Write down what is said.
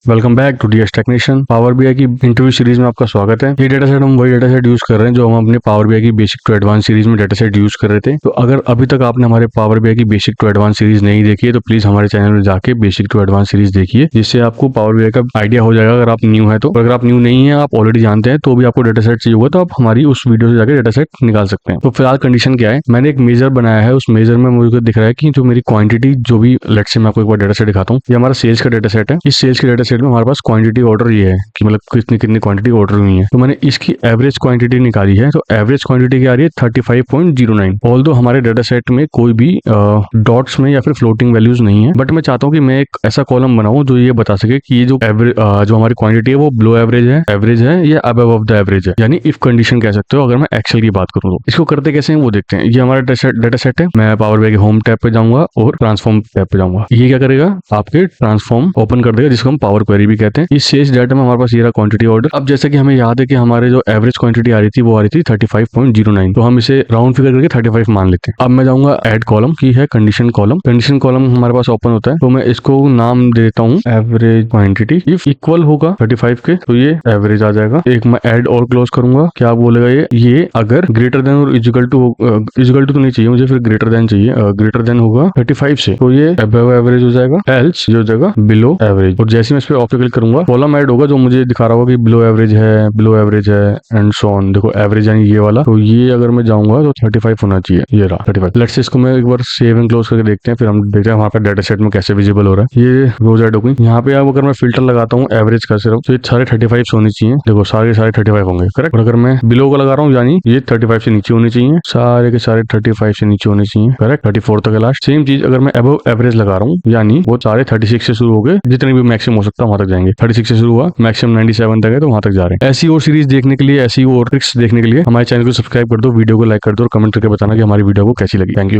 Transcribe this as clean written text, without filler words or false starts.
Welcome back to DS technician. Power BI की interview series में आपका स्वागत है। ये डेटा सेट हम वही डेटा सेट यूज कर रहे हैं जो हम अपने पावर बीआई की बेसिक टू एडवांस सीरीज में डेटा सेट यूज कर रहे थे। तो अगर अभी तक आपने हमारे पावर बीआई की बेसिक टू एडवांस सीरीज नहीं देखी है तो प्लीज हमारे चैनल में जाके बेसिक टू एडवांस सीरीज देखिए, जिससे आपको पावर बीआई का आइडिया हो जाएगा। अगर आप न्यू है तो, अगर आप न्यू नहीं है, आप ऑलरेडी जानते हैं तो भी आपको डेटा सेट चाहिए होगा तो आप हमारी उस वीडियो से जाकर डेटा सेट निकाल सकते हैं। तो फिलहाल कंडीशन क्या है, मैंने एक मेजर बनाया है, उस मेजर में मुझे दिख रहा है कि जो मेरी क्वांटिटी जो भी, लेट से मैं आपको एक बार डेटा सेट दिखाता हूँ। ये हमारा सेल्स का डेटा सेट है। इस सेल्स के डेटा सेट में हमारे पास क्वांटिटी ऑर्डर ये है कि मतलब कितनी कितनी क्वांटिटी ऑर्डर हुई है। तो मैंने इसकी एवरेज क्वांटिटी निकाली है। तो एवरेज क्वांटिटी क्या आ रही है 35.09। ऑल्दो हमारे डेटा सेट में कोई भी डॉट्स में या फिर फ्लोटिंग वैल्यूज नहीं है, बट मैं चाहता हूँ कि मैं एक ऐसा कॉलम बनाऊं जो ये बता सके कि ये जो एवरेज जो हमारी क्वांटिटी है वो बिलो एवरेज है या अबव ऑफ द एवरेज है, यानी इफ कंडीशन कह सकते हो अगर मैं एक्सेल की बात करूँ तो। इसको करते कैसे हैं वो देखते हैं। ये हमारा डेटा सेट है। मैं पावर बीआई के होम टैब पे जाऊंगा और ट्रांसफॉर्म टैब पे जाऊंगा। ये क्या करेगा, आपके ट्रांसफॉर्म ओपन कर देगा, जिसको हम पावर क्वेरी भी कहते हैं। इस शेष डाटा में हमारे पास ये रहा क्वांटिटी ऑर्डर। अब जैसे कि हमें याद है कि हमारे जो एवरेज क्वांटिटी आ रही थी वो आ रही थी 35.09, तो हम इसे राउंड फिगर करके 35 मान लेते हैं। अब मैं जाऊंगा ऐड कॉलम की है कंडीशन कॉलम। कंडीशन कॉलम हमारे पास ओपन होता है, तो मैं इसको नाम देता हूँ एवरेज क्वांटिटी। इफ इक्वल होगा 35 के तो ये एवरेज आ जाएगा। एक मैं ऐड और क्लोज करूंगा, क्या बोलेगा ये अगर ग्रेटर देन और इक्वल टू तो नहीं चाहिए मुझे, फिर ग्रेटर देन चाहिए। ग्रेटर देन होगा 35 से तो ये अबव एवरेज हो जाएगा, एल्स ये हो जाएगा बिलो एवरेज। और जैसे मैं इस पे ऑफ क्लिक करूंगा कॉलम ऐड होगा जो मुझे दिखा रहा होगा कि बिलो एवरेज है एंड सो ऑन। देखो एवरेज यानी ये वाला, तो ये अगर मैं जाऊंगा तो 35 होना चाहिए। ये रहा 35। लेट्स से इसको मैं एक बार सेव एंड क्लोज करके देखते हैं, फिर हम देखते हैं वहाँ पे डेटा सेट में कैसे विजिबल हो रहा है। ये रोज ऐड हो गई। यहाँ पे अब अगर मैं फिल्टर लगाता हूँ एवरेज का सिर्फ, तो ये सारे 35 होने चाहिए। देखो सारे 35 होंगे, करेक्ट। और अगर मैं बिलो का लगा रहा हूँ यानी ये 35 से नीचे होने चाहिए, सारे के सारे 35 से नीचे होने चाहिए, करेक्ट। 34 तक लास्ट। सेम चीज अगर मैं अबव एवरेज लगा रहा हूँ यानी वो सारे 36 से शुरू हो गए, जितने भी मैक्सिमम हो सकता है वहां तक जाएंगे। 36 से शुरू हुआ, मैक्सिमम 97 तक है तो वहां तक जा रहे हैं। ऐसी और सीरीज देखने के लिए, ऐसी और ट्रिक्स देखने के लिए हमारे चैनल को सब्सक्राइब कर दो, वीडियो को लाइक कर दो और कमेंट करके बताना कि हमारी वीडियो को कैसी लगी। Thank you.